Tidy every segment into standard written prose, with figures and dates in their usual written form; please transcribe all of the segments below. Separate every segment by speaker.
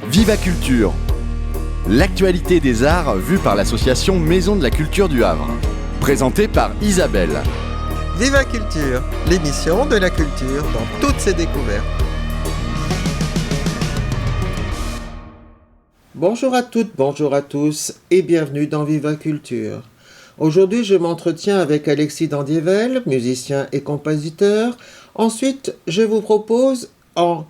Speaker 1: Viva Culture, l'actualité des arts vue par l'association Maison de la Culture du Havre. Présentée par Isabelle.
Speaker 2: Viva Culture, l'émission de la culture dans toutes ses découvertes. Bonjour à toutes, bonjour à tous et bienvenue dans Viva Culture. Aujourd'hui, je m'entretiens avec Alexis Dandievel, musicien et compositeur. Ensuite, je vous propose un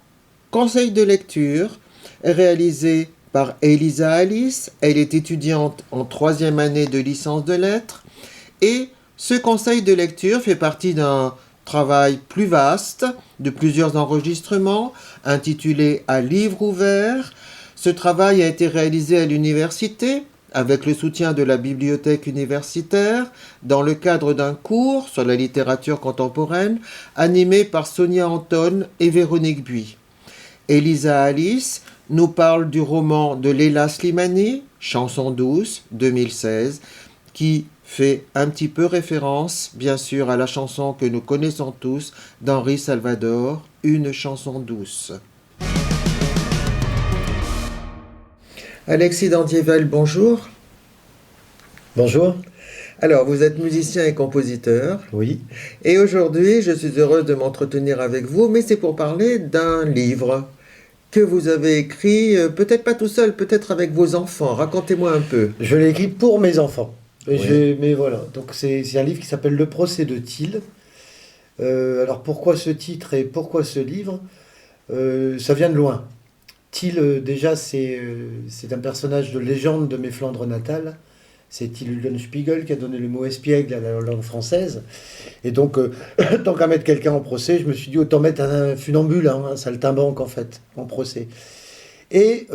Speaker 2: conseil de lecture réalisé par Elisa Alice. Elle est étudiante en 3e année de licence de lettres. Et ce conseil de lecture fait partie d'un travail plus vaste, de plusieurs enregistrements, intitulé « À livre ouvert ». Ce travail a été réalisé à l'université, avec le soutien de la bibliothèque universitaire, dans le cadre d'un cours sur la littérature contemporaine, animé par Sonia Anton et Véronique Buis. Elisa Alice nous parle du roman de Leila Slimani, Chanson douce, 2016, qui fait un petit peu référence, bien sûr, à la chanson que nous connaissons tous d'Henri Salvador, Une chanson douce. Alexis Dandievel, bonjour.
Speaker 3: Bonjour.
Speaker 2: Alors, vous êtes musicien et compositeur.
Speaker 3: Oui.
Speaker 2: Et aujourd'hui, je suis heureuse de m'entretenir avec vous, mais c'est pour parler d'un livre que vous avez écrit, peut-être pas tout seul, peut-être avec vos enfants. Racontez-moi un peu.
Speaker 3: Je l'ai écrit pour mes enfants.
Speaker 2: Oui.
Speaker 3: Mais voilà, donc c'est un livre qui s'appelle Le procès de Thiel. Alors pourquoi ce titre et pourquoi ce livre? Ça vient de loin. Thiel, déjà, c'est un personnage de légende de mes Flandres natales. C'est Thiel Eulenspiegel qui a donné le mot espiègle à la langue française. Et donc, tant qu'à mettre quelqu'un en procès, je me suis dit autant mettre un funambule, un saltimbanque en fait, en procès. Et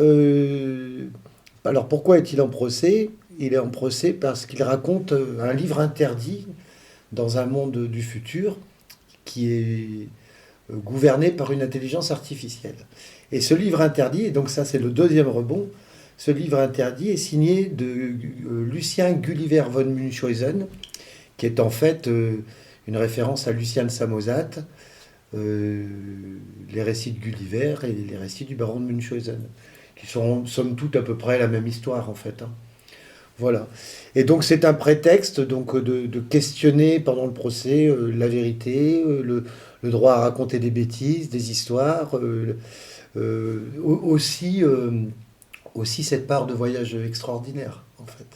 Speaker 3: alors pourquoi est-il en procès? Il est en procès parce qu'il raconte un livre interdit dans un monde du futur qui est gouverné par une intelligence artificielle. Et ce livre interdit, et donc ça c'est le deuxième rebond, ce livre interdit est signé de Lucien Gulliver von Munchausen, qui est en fait une référence à Lucien de Samosate, les récits de Gulliver et les récits du baron de Munchausen, qui sont somme toute à peu près la même histoire en fait. Voilà. Et donc c'est un prétexte donc, de questionner pendant le procès la vérité, le droit à raconter des bêtises, des histoires, aussi cette part de voyage extraordinaire, en fait.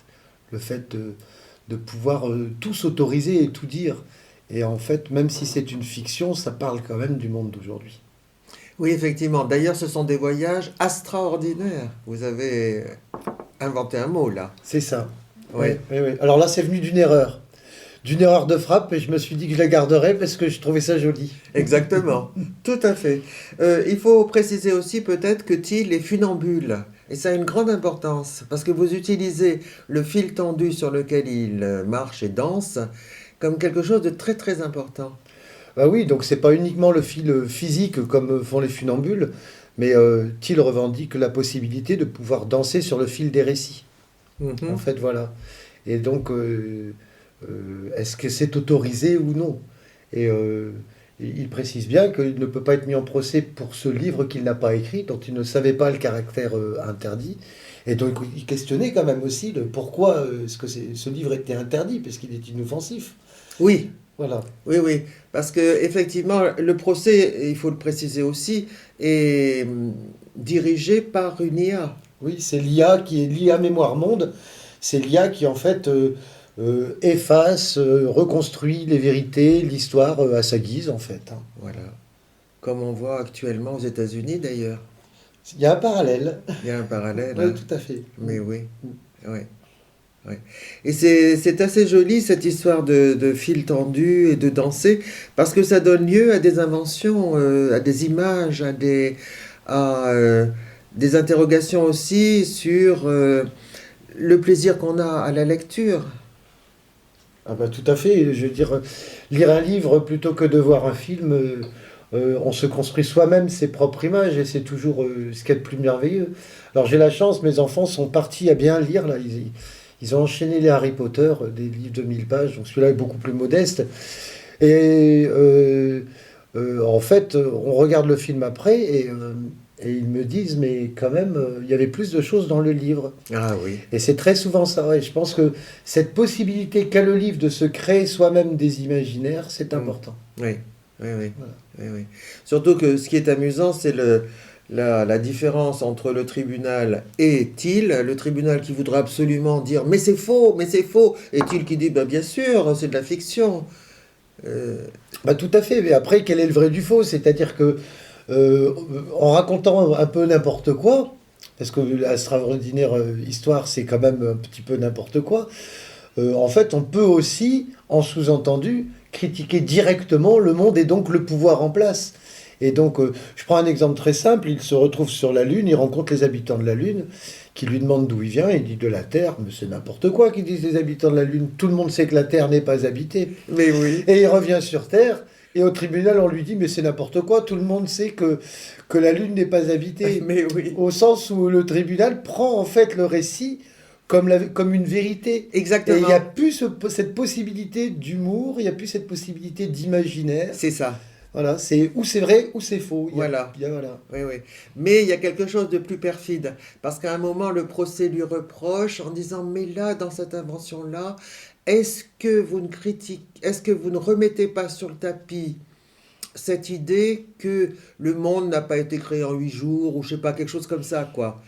Speaker 3: Le fait de pouvoir tout s'autoriser et tout dire. Et en fait, même si c'est une fiction, ça parle quand même du monde d'aujourd'hui.
Speaker 2: Oui, effectivement. D'ailleurs, ce sont des voyages extraordinaires. Vous avez inventé un mot, là.
Speaker 3: C'est ça.
Speaker 2: Oui.
Speaker 3: Oui. Alors là, c'est venu d'une erreur. D'une erreur de frappe, et je me suis dit que je la garderais parce que je trouvais ça joli.
Speaker 2: Exactement. Tout à fait. Il faut préciser aussi peut-être que Thiel est funambule. Et ça a une grande importance, parce que vous utilisez le fil tendu sur lequel il marche et danse comme quelque chose de très très important.
Speaker 3: Bah oui, donc c'est pas uniquement le fil physique comme font les funambules, mais Thiel revendique la possibilité de pouvoir danser sur le fil des récits.
Speaker 2: Mhm.
Speaker 3: En fait, voilà. Et donc, est-ce que c'est autorisé ou non? Et il précise bien qu'il ne peut pas être mis en procès pour ce livre qu'il n'a pas écrit, dont il ne savait pas le caractère interdit. Et donc, il questionnait quand même aussi le pourquoi est-ce que ce livre était interdit, parce qu'il est inoffensif.
Speaker 2: Oui,
Speaker 3: Voilà.
Speaker 2: oui, parce que effectivement, le procès, il faut le préciser aussi, est dirigé par une IA.
Speaker 3: Oui, c'est l'IA qui est l'IA Mémoire Monde. C'est l'IA qui, en fait, efface, reconstruit les vérités, l'histoire à sa guise, en fait.
Speaker 2: Voilà. Comme on voit actuellement aux États-Unis d'ailleurs.
Speaker 3: Il y a un parallèle.
Speaker 2: Il y a un parallèle.
Speaker 3: Oui,
Speaker 2: Hein.
Speaker 3: tout à fait.
Speaker 2: Mais oui. Oui. Oui. Et c'est assez joli cette histoire de fil tendu et de danser, parce que ça donne lieu à des inventions, à des images, à des interrogations aussi sur le plaisir qu'on a à la lecture.
Speaker 3: Ah bah, tout à fait. Je veux dire, lire un livre plutôt que de voir un film, on se construit soi-même ses propres images et c'est toujours ce qu'il y a de plus merveilleux. Alors j'ai la chance, mes enfants sont partis à bien lire. Là. Ils ont enchaîné les Harry Potter, des livres de 1000 pages, donc celui-là est beaucoup plus modeste. Et en fait, on regarde le film après et Et ils me disent, mais quand même, il y avait plus de choses dans le livre.
Speaker 2: Ah oui.
Speaker 3: Et c'est très souvent ça. Et je pense que cette possibilité qu'a le livre de se créer soi-même des imaginaires, c'est important.
Speaker 2: Oui, oui, oui.
Speaker 3: Voilà.
Speaker 2: Oui, oui. Surtout que ce qui est amusant, c'est la différence entre le tribunal et Thiel. Le tribunal qui voudrait absolument dire mais c'est faux, mais c'est faux. Et Thiel qui dit bah, bien sûr, c'est de la fiction.
Speaker 3: Bah, tout à fait. Mais après, quel est le vrai du faux? C'est-à-dire que en racontant un peu n'importe quoi, parce que la extraordinaire histoire, c'est quand même un petit peu n'importe quoi, en fait, on peut aussi, en sous-entendu, critiquer directement le monde et donc le pouvoir en place. Et donc, je prends un exemple très simple, il se retrouve sur la Lune, il rencontre les habitants de la Lune, qui lui demandent d'où il vient, il dit de la Terre, mais c'est n'importe quoi qu'ils disent les habitants de la Lune, tout le monde sait que la Terre n'est pas habitée.
Speaker 2: Mais oui.
Speaker 3: Et il revient sur Terre, et au tribunal, on lui dit, mais c'est n'importe quoi, tout le monde sait que la Lune n'est pas habitée.
Speaker 2: Mais oui.
Speaker 3: Au sens où le tribunal prend en fait le récit comme une vérité. Et
Speaker 2: Exactement.
Speaker 3: il n'y a plus cette possibilité d'humour, il n'y a plus cette possibilité d'imaginaire.
Speaker 2: C'est ça.
Speaker 3: Voilà, c'est ou c'est vrai ou c'est faux.
Speaker 2: Voilà.
Speaker 3: Voilà.
Speaker 2: Oui, oui. Mais il y a quelque chose de plus perfide. Parce qu'à un moment, le procès lui reproche en disant mais là, dans cette invention-là, est-ce que vous ne remettez pas sur le tapis cette idée que le monde n'a pas été créé en 8 jours ou je sais pas, quelque chose comme ça, quoi.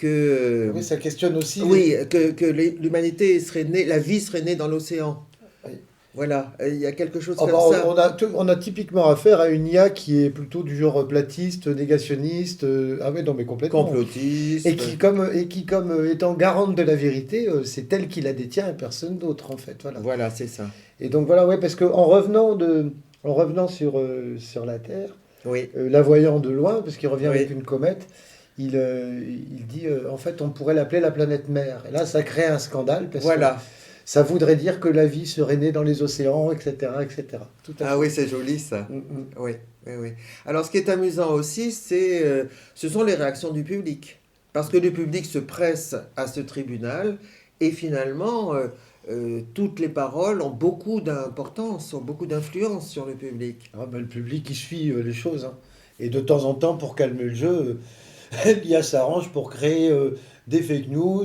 Speaker 3: Oui, ça questionne aussi.
Speaker 2: Oui, que l'humanité serait née, la vie serait née dans l'océan.
Speaker 3: Oui.
Speaker 2: Voilà, il y a quelque chose
Speaker 3: Oh,
Speaker 2: comme
Speaker 3: bah,
Speaker 2: ça.
Speaker 3: on a typiquement affaire à une IA qui est plutôt du genre platiste, négationniste, ah oui, non mais complètement.
Speaker 2: Complotiste.
Speaker 3: Et qui comme étant garante de la vérité, c'est elle qui la détient et personne d'autre en fait. Voilà.
Speaker 2: Voilà, c'est ça.
Speaker 3: Et donc voilà, ouais, parce qu'en revenant sur la Terre,
Speaker 2: Oui,
Speaker 3: la voyant de loin, parce qu'il revient
Speaker 2: Oui.
Speaker 3: avec une comète, il dit en fait on pourrait l'appeler la planète mère. Et là ça crée un scandale parce que
Speaker 2: voilà.
Speaker 3: ça voudrait dire que la vie serait née dans les océans, etc. etc. Tout à
Speaker 2: Ah
Speaker 3: fait.
Speaker 2: oui, c'est joli ça.
Speaker 3: Mm, mm.
Speaker 2: Oui, oui, oui. Alors, ce qui est amusant aussi, ce sont les réactions du public. Parce que le public se presse à ce tribunal et finalement, toutes les paroles ont beaucoup d'importance, ont beaucoup d'influence sur le public.
Speaker 3: Ah, ben, le public, il suit les choses, hein. Et de temps en temps, pour calmer le jeu, l'IA s'arrange pour créer des fake news.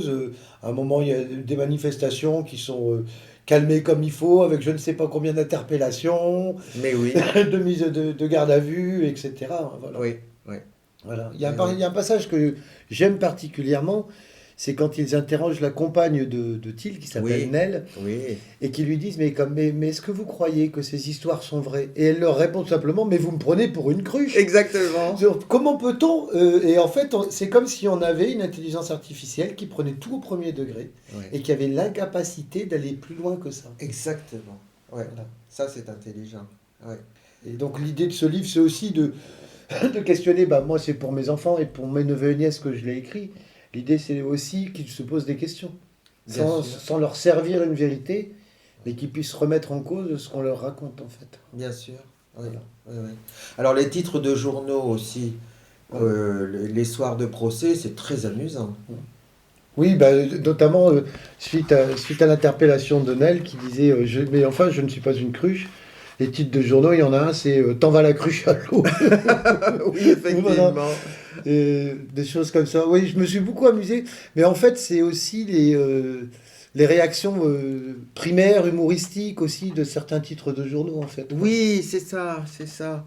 Speaker 3: À un moment, il y a des manifestations qui sont calmées comme il faut, avec je ne sais pas combien d'interpellations,
Speaker 2: Mais oui,
Speaker 3: de mise de garde à vue, etc. Voilà.
Speaker 2: oui, oui.
Speaker 3: Voilà.
Speaker 2: Oui,
Speaker 3: Il y a un passage que j'aime particulièrement, c'est quand ils interrogent la compagne de Thiel, qui s'appelle
Speaker 2: Oui.
Speaker 3: Nell,
Speaker 2: Oui,
Speaker 3: et qui lui disent mais est-ce que vous croyez que ces histoires sont vraies? Et elle leur répond tout simplement mais vous me prenez pour une cruche.
Speaker 2: exactement.
Speaker 3: Comment peut-on et en fait c'est comme si on avait une intelligence artificielle qui prenait tout au premier degré
Speaker 2: Oui.
Speaker 3: et qui avait l'incapacité d'aller plus loin que ça.
Speaker 2: Exactement. Ouais.
Speaker 3: Voilà.
Speaker 2: Ça, c'est intelligent. Ouais.
Speaker 3: Et donc l'idée de ce livre c'est aussi de questionner, bah moi c'est pour mes enfants et pour mes neveux et nièces que je l'ai écrit. L'idée c'est aussi qu'ils se posent des questions.
Speaker 2: Bien sûr.
Speaker 3: Sans leur servir une vérité, mais qu'ils puissent remettre en cause ce qu'on leur raconte en fait.
Speaker 2: Bien sûr. Oui.
Speaker 3: Voilà.
Speaker 2: Oui, oui. Alors, les titres de journaux aussi, les soirs de procès, c'est très amusant.
Speaker 3: Oui, bah, notamment suite à l'interpellation de Nel qui disait mais enfin je ne suis pas une cruche. Les titres de journaux, il y en a un, c'est T'en vas la cruche à l'eau.
Speaker 2: Oui, effectivement.
Speaker 3: Et des choses comme ça. Oui, je me suis beaucoup amusé. Mais en fait, c'est aussi les réactions primaires, humoristiques aussi de certains titres de journaux, en fait.
Speaker 2: Oui, c'est ça, c'est ça.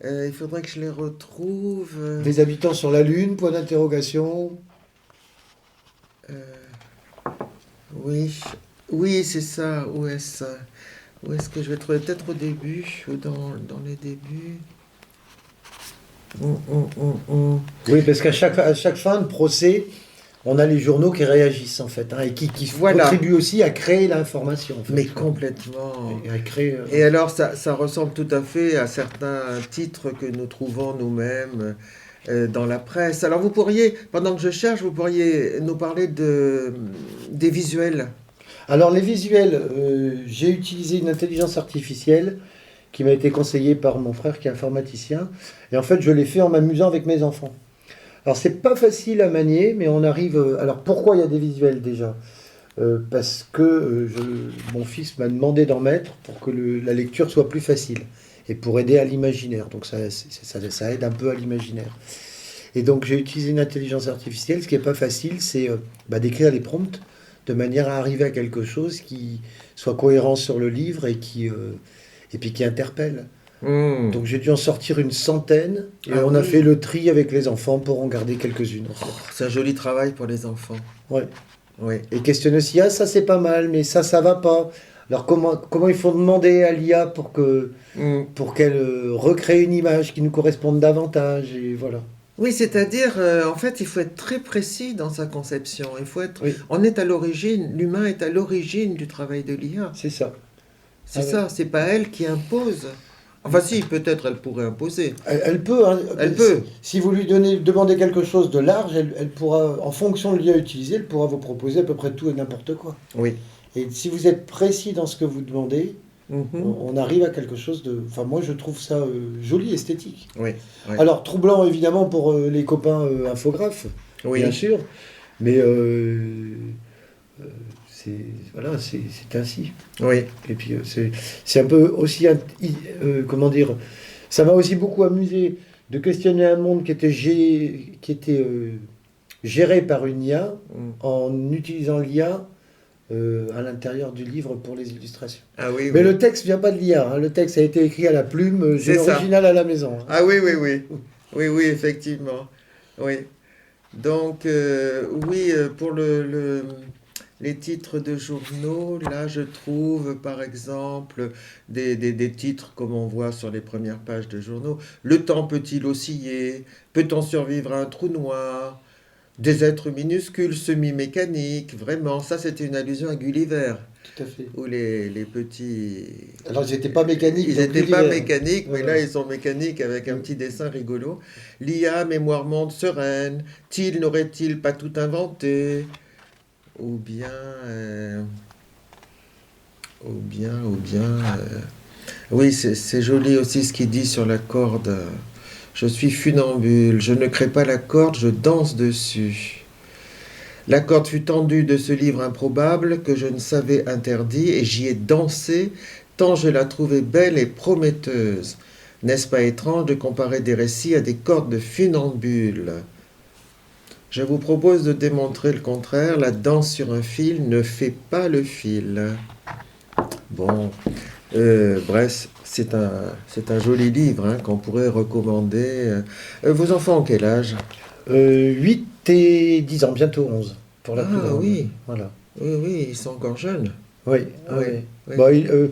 Speaker 2: Il faudrait que je les retrouve.
Speaker 3: Des habitants sur la Lune, point d'interrogation.
Speaker 2: Oui, oui, c'est ça. Où est-ce que je vais trouver? Peut-être au début ou dans les débuts.
Speaker 3: Oui, parce à chaque fin de procès, on a les journaux qui réagissent, en fait, hein, et qui
Speaker 2: Voilà.
Speaker 3: contribuent aussi à créer l'information. En fait.
Speaker 2: Mais complètement.
Speaker 3: Et à créer,
Speaker 2: Et alors, ça ressemble tout à fait à certains titres que nous trouvons nous-mêmes dans la presse. Alors, pendant que je cherche, vous pourriez nous parler des visuels.
Speaker 3: Alors les visuels, j'ai utilisé une intelligence artificielle qui m'a été conseillée par mon frère qui est informaticien. Et en fait, je l'ai fait en m'amusant avec mes enfants. Alors c'est pas facile à manier, mais on arrive... alors pourquoi il y a des visuels déjà? Parce que mon fils m'a demandé d'en mettre pour que la lecture soit plus facile et pour aider à l'imaginaire. Donc ça aide un peu à l'imaginaire. Et donc j'ai utilisé une intelligence artificielle. Ce qui n'est pas facile, c'est d'écrire les prompts de manière à arriver à quelque chose qui soit cohérent sur le livre et puis qui interpelle. Donc j'ai dû en sortir une centaine et on a fait le tri avec les enfants pour en garder quelques-unes. En fait.
Speaker 2: C'est un joli travail pour les enfants.
Speaker 3: Ouais.
Speaker 2: Oui.
Speaker 3: Et questionner aussi, ça c'est pas mal, mais ça va pas. Alors comment il faut demander à l'IA pour qu'elle recrée une image qui nous corresponde davantage et voilà.
Speaker 2: Oui, c'est-à-dire, en fait, il faut être très précis dans sa conception. Il faut être,
Speaker 3: Oui.
Speaker 2: on est à l'origine, l'humain est à l'origine du travail de l'IA.
Speaker 3: C'est ça.
Speaker 2: C'est
Speaker 3: Ah
Speaker 2: ça, c'est pas elle qui impose. Enfin, si, peut-être elle pourrait imposer.
Speaker 3: Elle peut. Hein,
Speaker 2: Elle peut.
Speaker 3: Si vous lui demandez quelque chose de large, elle pourra, en fonction de l'IA utilisée, elle pourra vous proposer à peu près tout et n'importe quoi.
Speaker 2: Oui.
Speaker 3: Et si vous êtes précis dans ce que vous demandez, on arrive à quelque chose de... Enfin, moi, je trouve ça joli, esthétique.
Speaker 2: Oui. Oui.
Speaker 3: Alors, troublant, évidemment, pour les copains infographes,
Speaker 2: Oui.
Speaker 3: bien sûr. Mais c'est ainsi.
Speaker 2: Oui.
Speaker 3: Et puis, c'est un peu aussi... comment dire... Ça m'a aussi beaucoup amusé de questionner un monde qui était géré par une IA en utilisant l'IA à l'intérieur du livre pour les illustrations.
Speaker 2: Ah oui,
Speaker 3: Mais
Speaker 2: oui.
Speaker 3: le texte vient pas de l'IA, hein. Le texte a été écrit à la plume, j'ai
Speaker 2: C'est ça.
Speaker 3: l'original à la maison. Hein.
Speaker 2: Ah oui, oui, oui. Oui, oui, effectivement. Oui. Donc, pour les titres de journaux, là, je trouve, par exemple, des titres comme on voit sur les premières pages de journaux. Le temps peut-il osciller? Peut-on survivre à un trou noir? Des êtres minuscules, semi-mécaniques, vraiment. Ça, c'était une allusion à Gulliver,
Speaker 3: Tout à fait.
Speaker 2: où les petits...
Speaker 3: Alors, ils n'étaient pas mécaniques.
Speaker 2: Ils
Speaker 3: donc
Speaker 2: n'étaient pas
Speaker 3: Gulliver.
Speaker 2: mécaniques, mais
Speaker 3: Voilà.
Speaker 2: là, ils sont mécaniques avec un petit dessin rigolo. L'IA, mémoire monde sereine. Till n'aurait-il pas tout inventé? Ou bien... Oui, c'est joli aussi ce qu'il dit sur la corde. Je suis funambule, je ne crée pas la corde, je danse dessus. La corde fut tendue de ce livre improbable que je ne savais interdit, et j'y ai dansé, tant je la trouvais belle et prometteuse. N'est-ce pas étrange de comparer des récits à des cordes de funambule? Je vous propose de démontrer le contraire, la danse sur un fil ne fait pas le fil. Bon, bref, c'est un joli livre hein, qu'on pourrait recommander. Vos enfants ont quel âge?
Speaker 3: 8 et 10 ans, bientôt 11. Pour la plus
Speaker 2: Ah
Speaker 3: grande.
Speaker 2: oui,
Speaker 3: Voilà.
Speaker 2: oui, ils sont encore jeunes.
Speaker 3: Oui,
Speaker 2: Ah
Speaker 3: oui.
Speaker 2: oui, oui.
Speaker 3: Bon,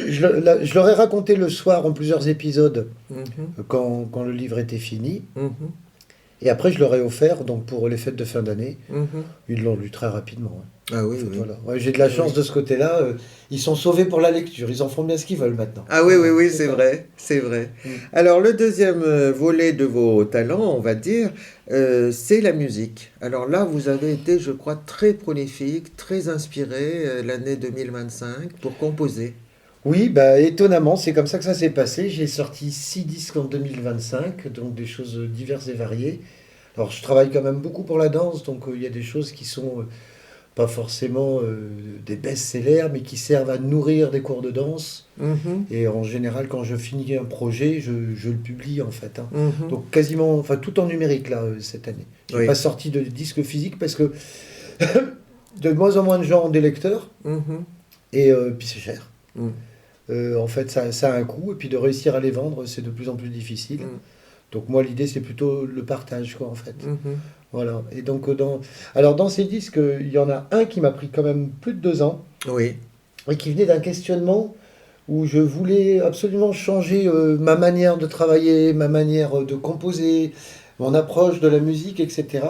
Speaker 3: je leur ai raconté le soir en plusieurs épisodes
Speaker 2: Mhm,
Speaker 3: quand le livre était fini.
Speaker 2: mhm,
Speaker 3: Et après, je leur ai offert donc pour les fêtes de fin d'année.
Speaker 2: mhm.
Speaker 3: Ils l'ont lu très rapidement. Hein.
Speaker 2: Ah oui, oui.
Speaker 3: Voilà. Ouais, j'ai de la
Speaker 2: Oui,
Speaker 3: chance
Speaker 2: oui.
Speaker 3: de ce côté-là. Ils sont sauvés pour la lecture. Ils en font bien ce qu'ils veulent maintenant.
Speaker 2: Ah oui, oui, oui, c'est
Speaker 3: ça.
Speaker 2: vrai, c'est vrai.
Speaker 3: Mm.
Speaker 2: Alors, le deuxième volet de vos talents, on va dire, c'est la musique. Alors là, vous avez été, je crois, très prolifique, très inspiré l'année 2025 pour composer.
Speaker 3: Oui, étonnamment, c'est comme ça que ça s'est passé. J'ai sorti 6 disques en 2025, donc des choses diverses et variées. Alors, je travaille quand même beaucoup pour la danse, donc il y a des choses qui sont pas forcément des best-sellers, mais qui servent à nourrir des cours de danse.
Speaker 2: Mhm,
Speaker 3: Et en général, quand je finis un projet, je le publie en fait. Hein.
Speaker 2: mhm.
Speaker 3: Donc quasiment, enfin tout en numérique là cette année. J'ai
Speaker 2: Oui.
Speaker 3: pas sorti de disque physique parce que de moins en moins de gens ont des lecteurs
Speaker 2: Mhm,
Speaker 3: et puis c'est cher.
Speaker 2: mhm.
Speaker 3: En fait, ça a un coût et puis de réussir à les vendre, c'est de plus en plus difficile.
Speaker 2: Mm.
Speaker 3: Donc moi, l'idée c'est plutôt le partage quoi en fait.
Speaker 2: Mhm.
Speaker 3: Voilà. Et donc dans ces disques, il y en a un qui m'a pris quand même plus de 2 ans
Speaker 2: Oui.
Speaker 3: et qui venait d'un questionnement où je voulais absolument changer ma manière de travailler, ma manière de composer, mon approche de la musique, etc.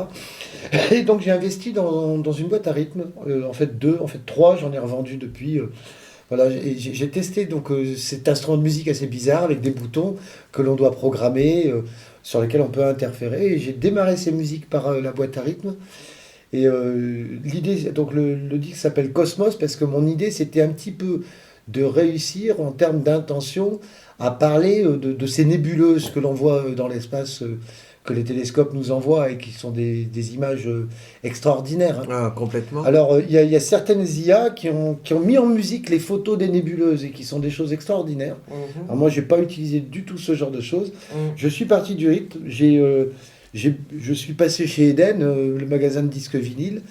Speaker 3: Et donc j'ai investi dans une boîte à rythme, en fait 2, en fait 3, j'en ai revendu depuis. Voilà, et j'ai testé donc cet instrument de musique assez bizarre avec des boutons que l'on doit programmer, sur lesquels on peut interférer. Et j'ai démarré ces musiques par la boîte à rythme. Et l'idée, donc le disque s'appelle Cosmos parce que mon idée c'était un petit peu de réussir en termes d'intention à parler de ces nébuleuses que l'on voit dans l'espace, que les télescopes nous envoient et qui sont des images extraordinaires. Hein.
Speaker 2: Ah, complètement.
Speaker 3: Alors, il y a certaines IA qui ont mis en musique les photos des nébuleuses et qui sont des choses extraordinaires.
Speaker 2: Mhm,
Speaker 3: Alors moi, j'ai pas utilisé du tout ce genre de choses.
Speaker 2: mhm.
Speaker 3: Je suis parti du rythme. je suis passé chez Eden, le magasin de disques vinyles,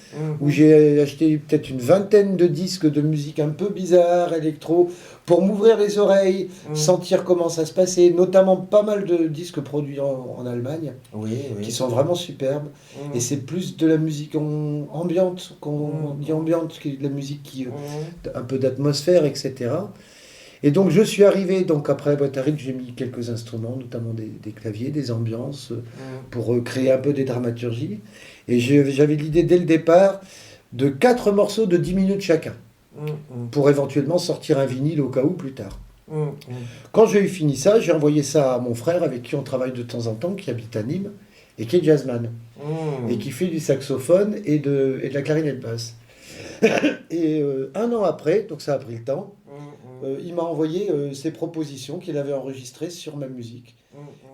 Speaker 3: où j'ai acheté peut-être une vingtaine de disques de musique un peu bizarre, électro, pour m'ouvrir les oreilles, sentir comment ça se passait, notamment pas mal de disques produits en Allemagne, qui sont vraiment superbes. Et c'est plus de la musique ambiante, qu'on dit ambiante, qui est de la musique qui un peu d'atmosphère, etc. Et donc je suis arrivé, donc après la boîte à rythme, j'ai mis quelques instruments, notamment des claviers, des ambiances, pour créer un peu des dramaturgies. Et j'avais l'idée dès le départ de 4 morceaux de 10 minutes chacun, pour éventuellement sortir un vinyle au cas où plus tard. Quand j'ai eu fini ça, j'ai envoyé ça à mon frère, avec qui on travaille de temps en temps, qui habite à Nîmes, et qui est jazzman, et qui fait du saxophone et de la clarinette basse. Et un an après, donc ça a pris le temps, il m'a envoyé ses propositions qu'il avait enregistrées sur ma musique.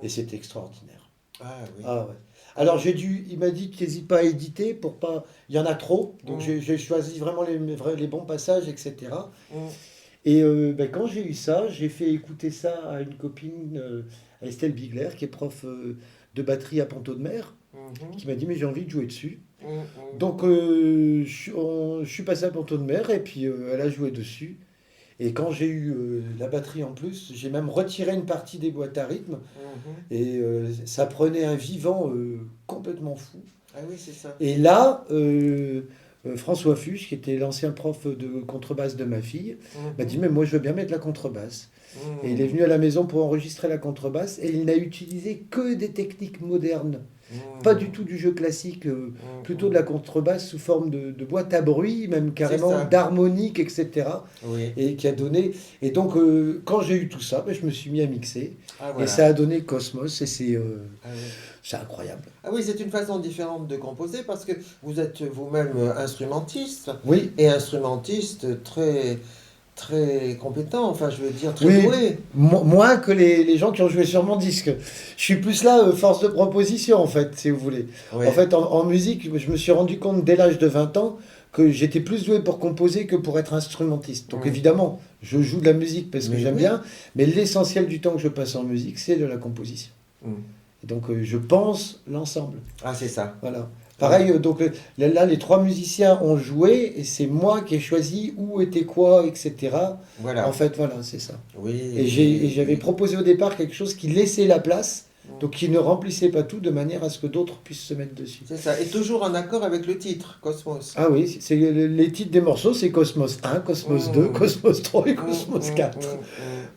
Speaker 3: Et c'était extraordinaire.
Speaker 2: Ah oui.
Speaker 3: Ah, ouais. Alors il m'a dit qu'il n'hésite pas à éditer pour pas... Il y en a trop, donc j'ai choisi vraiment les bons passages, etc. Et quand j'ai eu ça, j'ai fait écouter ça à une copine, à Estelle Bigler, qui est prof de batterie à Ponto de Mer, qui m'a dit mais j'ai envie de jouer dessus. Donc je suis passé à Ponto de Mer et puis elle a joué dessus. Et quand j'ai eu la batterie en plus, j'ai même retiré une partie des boîtes à rythme et ça prenait un vivant complètement fou.
Speaker 2: Ah oui, c'est ça.
Speaker 3: Et là, François Fuchs, qui était l'ancien prof de contrebasse de ma fille, m'a dit mais moi je veux bien mettre la contrebasse. Et il est venu à la maison pour enregistrer la contrebasse et il n'a utilisé que des techniques modernes. Pas du tout du jeu classique, plutôt de la contrebasse sous forme de boîte à bruit, même carrément d'harmonique, etc.
Speaker 2: Oui.
Speaker 3: Et qui a donné. Et donc, quand j'ai eu tout ça, je me suis mis à mixer.
Speaker 2: Ah, voilà.
Speaker 3: Et ça a donné Cosmos. Et c'est
Speaker 2: Ah oui.
Speaker 3: c'est incroyable.
Speaker 2: Ah oui, c'est une façon différente de composer parce que vous êtes vous-même instrumentiste.
Speaker 3: Oui.
Speaker 2: Et instrumentiste très, très compétent, enfin je veux dire très
Speaker 3: Oui.
Speaker 2: doué.
Speaker 3: Moins que les gens qui ont joué sur mon disque. Je suis plus là, force de proposition, en fait, si vous voulez.
Speaker 2: Ouais.
Speaker 3: En fait, en musique, je me suis rendu compte dès l'âge de 20 ans que j'étais plus doué pour composer que pour être instrumentiste. Donc évidemment, je joue de la musique parce que j'aime bien, mais l'essentiel du temps que je passe en musique, c'est de la composition. Et donc je pense l'ensemble.
Speaker 2: Ah c'est ça.
Speaker 3: Voilà. Pareil, donc là, les 3 musiciens ont joué et c'est moi qui ai choisi où était quoi, etc.
Speaker 2: Voilà.
Speaker 3: En fait, voilà, c'est ça.
Speaker 2: Oui.
Speaker 3: Et j'avais proposé au départ quelque chose qui laissait la place, donc qui ne remplissait pas tout de manière à ce que d'autres puissent se mettre dessus.
Speaker 2: C'est ça. Et toujours en accord avec le titre, Cosmos.
Speaker 3: Ah oui, les titres des morceaux, c'est Cosmos 1, Cosmos 2, Cosmos 3 et Cosmos 4.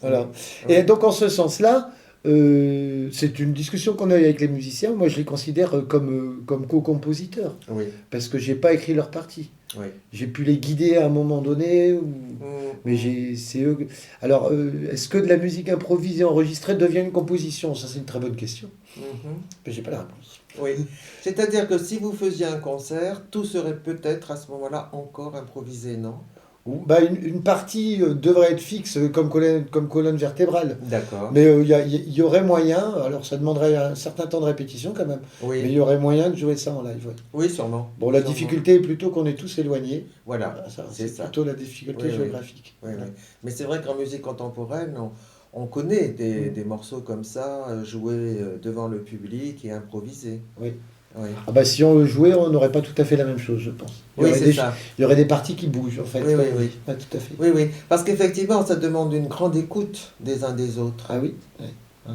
Speaker 3: Voilà. Et donc en ce sens-là, c'est une discussion qu'on a eue avec les musiciens. Moi, je les considère comme co-compositeurs.
Speaker 2: Oui.
Speaker 3: Parce que j'ai pas écrit leur partie.
Speaker 2: Oui.
Speaker 3: J'ai pu les guider à un moment donné, mais c'est eux. Alors, est-ce que de la musique improvisée enregistrée devient une composition? Ça, c'est une très bonne question. Mais j'ai pas la réponse.
Speaker 2: Oui. C'est-à-dire que si vous faisiez un concert, tout serait peut-être à ce moment-là encore improvisé, non?
Speaker 3: Bah, une partie devrait être fixe comme colonne vertébrale.
Speaker 2: D'accord.
Speaker 3: Mais il y aurait moyen, alors ça demanderait un certain temps de répétition quand même,
Speaker 2: Oui.
Speaker 3: mais il y aurait moyen de jouer ça en live. Ouais.
Speaker 2: Oui, sûrement.
Speaker 3: Bon, la
Speaker 2: Sûrement.
Speaker 3: difficulté est plutôt qu'on est tous éloignés.
Speaker 2: Voilà.
Speaker 3: C'est
Speaker 2: ça.
Speaker 3: plutôt la difficulté
Speaker 2: Oui,
Speaker 3: géographique.
Speaker 2: Oui, oui. Mais c'est vrai qu'en musique contemporaine, on connaît des morceaux comme ça, joués devant le public et improvisés.
Speaker 3: Oui.
Speaker 2: Oui.
Speaker 3: Ah bah, si on le jouait, on n'aurait pas tout à fait la même chose, je pense.
Speaker 2: Oui, c'est ça.
Speaker 3: Il y aurait des parties qui bougent, en fait.
Speaker 2: Oui, oui, oui.
Speaker 3: Pas tout à fait.
Speaker 2: Oui, oui. Parce qu'effectivement, ça demande une grande écoute des uns des autres.
Speaker 3: Ah oui. Ouais.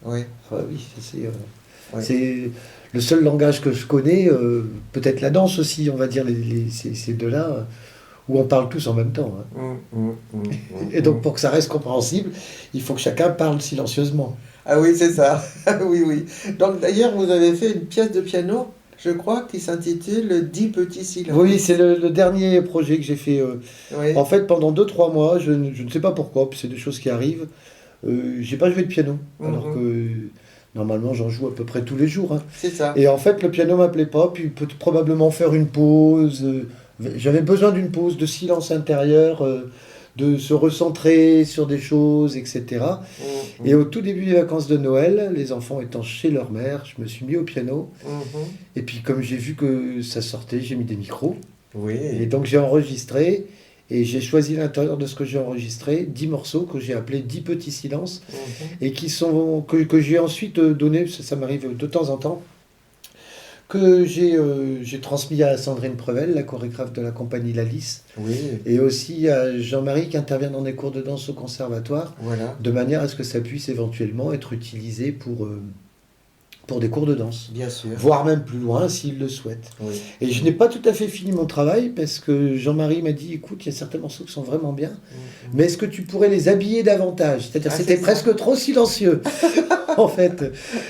Speaker 2: Oui.
Speaker 3: Ah oui, c'est
Speaker 2: Oui.
Speaker 3: c'est le seul langage que je connais, peut-être la danse aussi, on va dire, ces deux-là, où on parle tous en même temps. Et donc, pour que ça reste compréhensible, il faut que chacun parle silencieusement.
Speaker 2: Ah oui, c'est ça. Oui, oui. Donc d'ailleurs, vous avez fait une pièce de piano, je crois, qui s'intitule 10 petits silences.
Speaker 3: Oui, c'est le dernier projet que j'ai fait.
Speaker 2: Oui.
Speaker 3: En fait, pendant 2-3 mois, je ne sais pas pourquoi, puis c'est des choses qui arrivent, j'ai pas joué de piano, alors que normalement j'en joue à peu près tous les jours. Hein.
Speaker 2: C'est ça.
Speaker 3: Et en fait, le piano m'appelait pas, puis probablement faire une pause. J'avais besoin d'une pause, de silence intérieur, de se recentrer sur des choses, etc. Et au tout début des vacances de Noël, les enfants étant chez leur mère, je me suis mis au piano. Et puis comme j'ai vu que ça sortait, j'ai mis des micros.
Speaker 2: Oui.
Speaker 3: Et donc j'ai enregistré. Et j'ai choisi à l'intérieur de ce que j'ai enregistré 10 morceaux que j'ai appelés 10 petits silences et que j'ai ensuite donné, ça m'arrive de temps en temps, que j'ai transmis à Sandrine Prevel, la chorégraphe de la compagnie La Lys,
Speaker 2: Oui,
Speaker 3: et aussi à Jean-Marie qui intervient dans des cours de danse au conservatoire,
Speaker 2: voilà,
Speaker 3: de manière à ce que ça puisse éventuellement être utilisé pour des cours de danse,
Speaker 2: bien sûr.
Speaker 3: voire même plus loin s'ils le souhaitent.
Speaker 2: Oui.
Speaker 3: Et je n'ai pas tout à fait fini mon travail parce que Jean-Marie m'a dit, écoute, il y a certains morceaux qui sont vraiment bien, mais est-ce que tu pourrais les habiller davantage? C'est-à-dire
Speaker 2: Ah,
Speaker 3: c'était
Speaker 2: c'est ça.
Speaker 3: presque trop silencieux, en fait.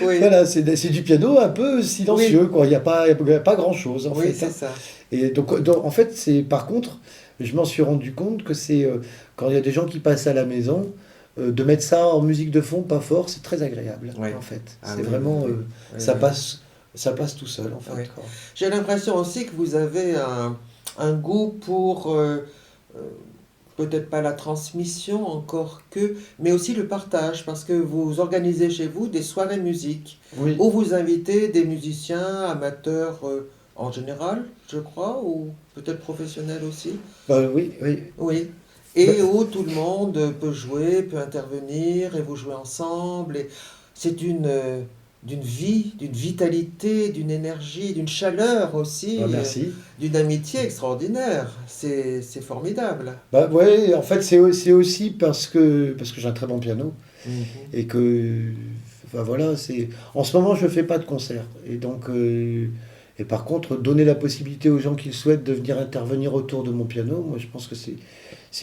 Speaker 2: Oui,
Speaker 3: Voilà, c'est du piano un peu silencieux, quoi. Il n'y a pas grand-chose, en
Speaker 2: oui,
Speaker 3: fait.
Speaker 2: c'est
Speaker 3: Hein.
Speaker 2: ça.
Speaker 3: Et donc, en fait, par contre, je m'en suis rendu compte que c'est quand il y a des gens qui passent à la maison, de mettre ça en musique de fond, pas fort, c'est très agréable,
Speaker 2: Oui.
Speaker 3: en fait.
Speaker 2: Ah
Speaker 3: C'est
Speaker 2: oui,
Speaker 3: vraiment,
Speaker 2: oui, oui.
Speaker 3: ça
Speaker 2: Oui,
Speaker 3: passe tout seul, en fait.
Speaker 2: Oui.
Speaker 3: Quoi.
Speaker 2: J'ai l'impression aussi que vous avez un goût pour, peut-être pas la transmission encore que, mais aussi le partage, parce que vous organisez chez vous des soirées musique,
Speaker 3: Oui.
Speaker 2: où vous invitez des musiciens amateurs en général, je crois, ou peut-être professionnels aussi.
Speaker 3: Oui, oui.
Speaker 2: Oui. Et où tout le monde peut jouer, peut intervenir, et vous jouez ensemble. Et c'est d'une vie, d'une vitalité, d'une énergie, d'une chaleur aussi,
Speaker 3: Merci.
Speaker 2: d'une amitié extraordinaire. C'est formidable.
Speaker 3: Ouais, en fait, c'est aussi parce que j'ai un très bon piano
Speaker 2: Mhm.
Speaker 3: et que, enfin, voilà, en ce moment, je fais pas de concert. Et donc, et par contre, donner la possibilité aux gens qui le souhaitent de venir intervenir autour de mon piano, moi, je pense que c'est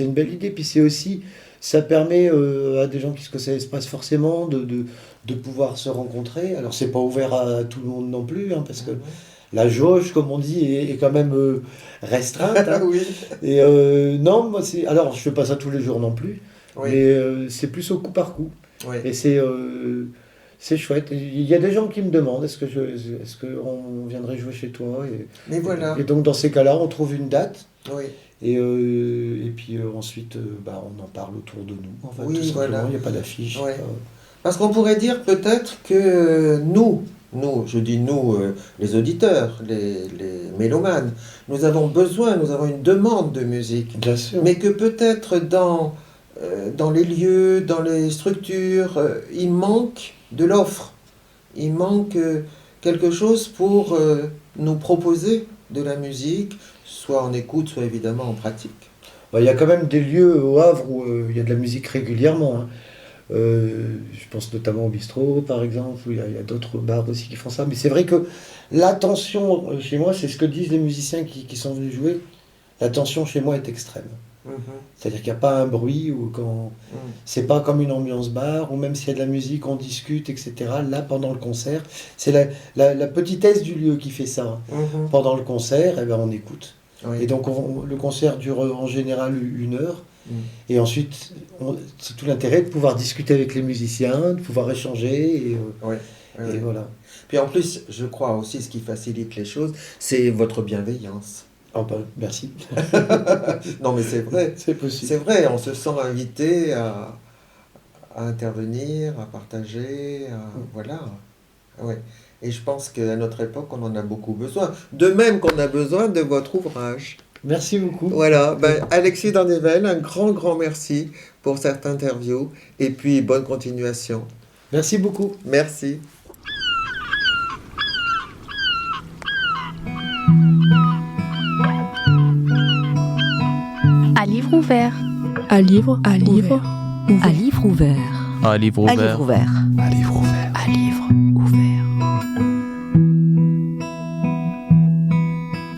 Speaker 3: une belle idée. Puis c'est aussi, ça permet à des gens qui se connaissent pas forcément de pouvoir se rencontrer. Alors, c'est pas ouvert à tout le monde non plus, hein, parce que la jauge, comme on dit, est quand même restreinte. Hein.
Speaker 2: Oui,
Speaker 3: Et non, moi, alors, je fais pas ça tous les jours non plus,
Speaker 2: oui,
Speaker 3: mais c'est plus au coup par coup.
Speaker 2: oui.
Speaker 3: Et c'est chouette. Il y a des gens qui me demandent est-ce qu'on viendrait jouer chez toi
Speaker 2: Mais voilà,
Speaker 3: et donc, dans ces cas-là, on trouve une date.
Speaker 2: oui.
Speaker 3: Et puis ensuite, on en parle autour de nous. En fait,
Speaker 2: Oui,
Speaker 3: tout simplement,
Speaker 2: voilà.
Speaker 3: il n'y a pas d'affiche.
Speaker 2: Ouais. Parce qu'on pourrait dire peut-être que nous, je dis nous, les auditeurs, les mélomanes, nous avons une demande de musique.
Speaker 3: Bien sûr.
Speaker 2: Mais que peut-être dans les lieux, dans les structures, il manque de l'offre. Il manque quelque chose pour nous proposer de la musique, soit en écoute, soit évidemment en pratique.
Speaker 3: Il y a quand même des lieux au Havre où il y a de la musique régulièrement. Hein. Je pense notamment au bistrot, par exemple, où il y a d'autres bars aussi qui font ça. Mais c'est vrai que l'attention chez moi, c'est ce que disent les musiciens qui sont venus jouer, l'attention chez moi est extrême. C'est-à-dire qu'il n'y a pas un bruit, ou c'est pas comme une ambiance bar, ou même s'il y a de la musique, on discute, etc. Là, pendant le concert, c'est la petitesse du lieu qui fait ça. Pendant le concert, on écoute.
Speaker 2: Oui.
Speaker 3: Et donc le concert dure en général 1 heure. Et ensuite, c'est tout l'intérêt de pouvoir discuter avec les musiciens, de pouvoir échanger. Et
Speaker 2: Oui.
Speaker 3: voilà.
Speaker 2: Puis en plus, je crois aussi ce qui facilite les choses, c'est votre bienveillance.
Speaker 3: Oh, merci.
Speaker 2: Non mais c'est vrai.
Speaker 3: C'est possible.
Speaker 2: C'est vrai, on se sent invité à intervenir, à partager, voilà. Ouais. Et je pense qu'à notre époque, on en a beaucoup besoin. De même qu'on a besoin de votre ouvrage.
Speaker 3: Merci beaucoup.
Speaker 2: Voilà, Alexis Dandével, un grand merci pour cette interview. Et puis, bonne continuation.
Speaker 3: Merci beaucoup.
Speaker 2: Merci.
Speaker 4: À livre ouvert.
Speaker 5: À livre ouvert.
Speaker 4: À livre ouvert.
Speaker 5: À livre ouvert.
Speaker 4: À livre ouvert.
Speaker 5: À livre ouvert.
Speaker 4: À livre ouvert.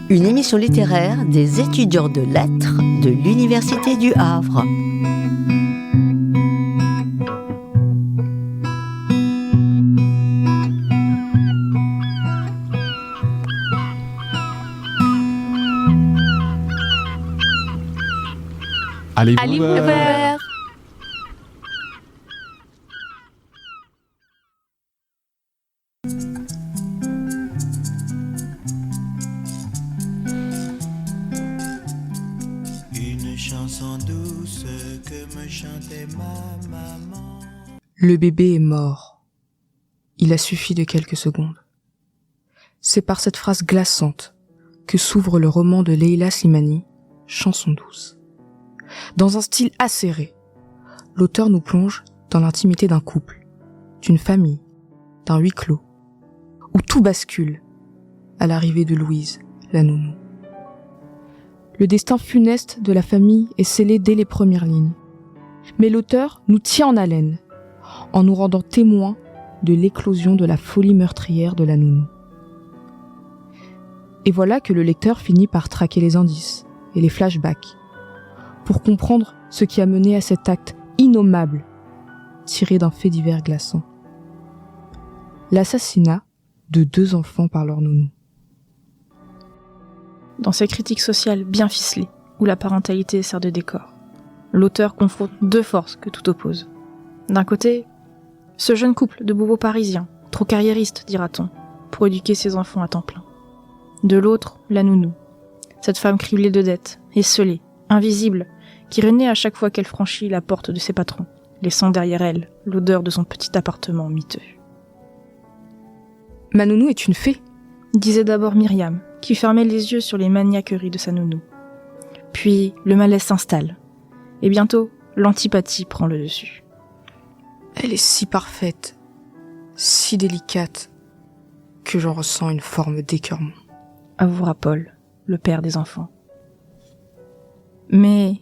Speaker 5: Une émission littéraire des étudiants de lettres de l'Université du Havre.
Speaker 4: À livre ouvert.
Speaker 6: Une chanson douce que me chantait ma maman.
Speaker 7: Le bébé est mort. Il a suffi de quelques secondes. C'est par cette phrase glaçante que s'ouvre le roman de Leila Slimani, Chanson douce. Dans un style acéré, l'auteur nous plonge dans l'intimité d'un couple, d'une famille, d'un huis clos, où tout bascule à l'arrivée de Louise, la nounou. Le destin funeste de la famille est scellé dès les premières lignes. Mais l'auteur nous tient en haleine, en nous rendant témoins de l'éclosion de la folie meurtrière de la nounou. Et voilà que le lecteur finit par traquer les indices et les flashbacks, pour comprendre ce qui a mené à cet acte innommable, tiré d'un fait divers glaçant. L'assassinat de 2 enfants par leur nounou.
Speaker 8: Dans ces critiques sociales bien ficelées, où la parentalité sert de décor, l'auteur confronte 2 forces que tout oppose. D'un côté, ce jeune couple de bobos parisiens, trop carriéristes, dira-t-on, pour éduquer ses enfants à temps plein. De l'autre, la nounou, cette femme criblée de dettes, esseulée, invisible, qui renaît à chaque fois qu'elle franchit la porte de ses patrons, laissant derrière elle l'odeur de son petit appartement miteux.
Speaker 7: Ma nounou est une fée,
Speaker 8: disait d'abord Myriam, qui fermait les yeux sur les maniaqueries de sa nounou. Puis le malaise s'installe, et bientôt l'antipathie prend le dessus.
Speaker 7: Elle est si parfaite, si délicate, que j'en ressens une forme d'écœurement.
Speaker 8: Avouera Paul, le père des enfants. Mais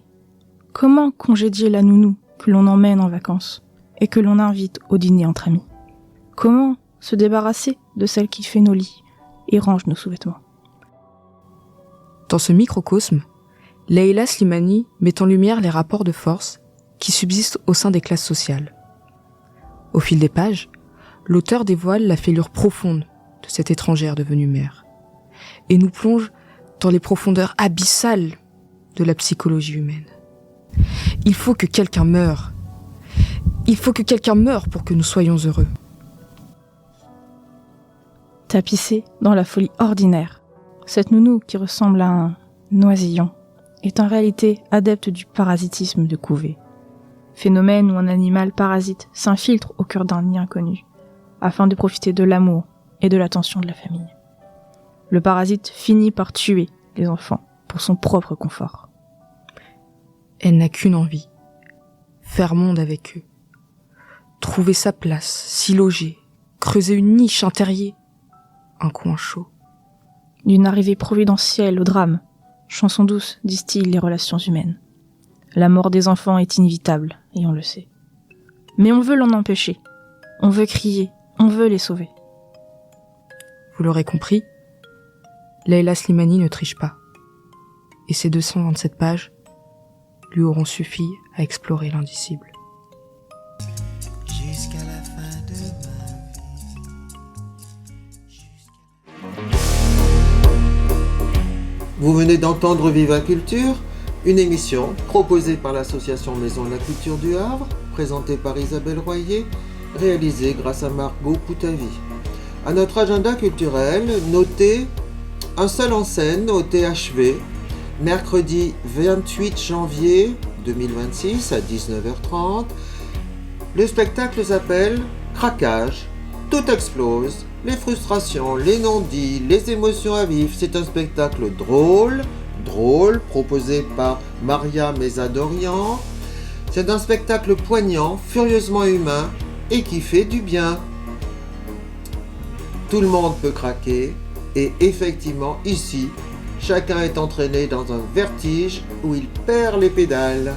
Speaker 8: comment congédier la nounou que l'on emmène en vacances et que l'on invite au dîner entre amis? Comment se débarrasser de celle qui fait nos lits et range nos sous-vêtements?
Speaker 7: Dans ce microcosme, Leïla Slimani met en lumière les rapports de force qui subsistent au sein des classes sociales. Au fil des pages, l'auteur dévoile la fêlure profonde de cette étrangère devenue mère et nous plonge dans les profondeurs abyssales de la psychologie humaine. Il faut que quelqu'un meure. Il faut que quelqu'un meure pour que nous soyons heureux.
Speaker 8: Tapissée dans la folie ordinaire, cette nounou qui ressemble à un noisillon est en réalité adepte du parasitisme de couvée. Phénomène où un animal parasite s'infiltre au cœur d'un nid inconnu, afin de profiter de l'amour et de l'attention de la famille. Le parasite finit par tuer les enfants pour son propre confort.
Speaker 7: Elle n'a qu'une envie, faire monde avec eux, trouver sa place, s'y loger, creuser une niche, un terrier, un coin chaud.
Speaker 8: D'une arrivée providentielle au drame, Chanson douce distille les relations humaines. La mort des enfants est inévitable, et on le sait. Mais on veut l'en empêcher. On veut crier, on veut les sauver.
Speaker 7: Vous l'aurez compris, Leïla Slimani ne triche pas. Et ces 227 pages lui auront suffi à explorer l'indicible.
Speaker 6: Jusqu'à la fin de ma vie.
Speaker 2: Vous venez d'entendre Viva Culture, une émission proposée par l'association Maison de la Culture du Havre, présentée par Isabelle Royer, réalisée grâce à Margot Poutavi. À notre agenda culturel, notez un seul en scène au THV, mercredi 28 janvier 2026 à 19h30. Le spectacle s'appelle Craquage. Tout explose, les frustrations, les non-dits, les émotions à vivre. C'est un spectacle drôle, proposé par Maria Mézadorian. C'est un spectacle poignant, furieusement humain et qui fait du bien. Tout le monde peut craquer et effectivement ici, chacun est entraîné dans un vertige où il perd les pédales.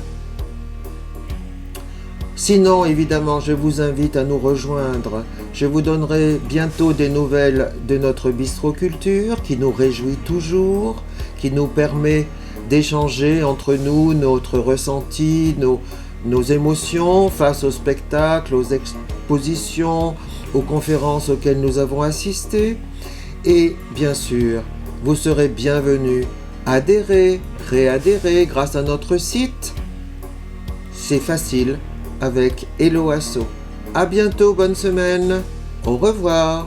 Speaker 2: Sinon, évidemment, je vous invite à nous rejoindre. Je vous donnerai bientôt des nouvelles de notre Bistro Culture qui nous réjouit toujours, qui nous permet d'échanger entre nous notre ressenti, nos émotions face aux spectacles, aux expositions, aux conférences auxquelles nous avons assisté. Et bien sûr, vous serez bienvenus. Adhérez, réadhérez grâce à notre site. C'est facile avec Hello Asso. À bientôt, bonne semaine. Au revoir.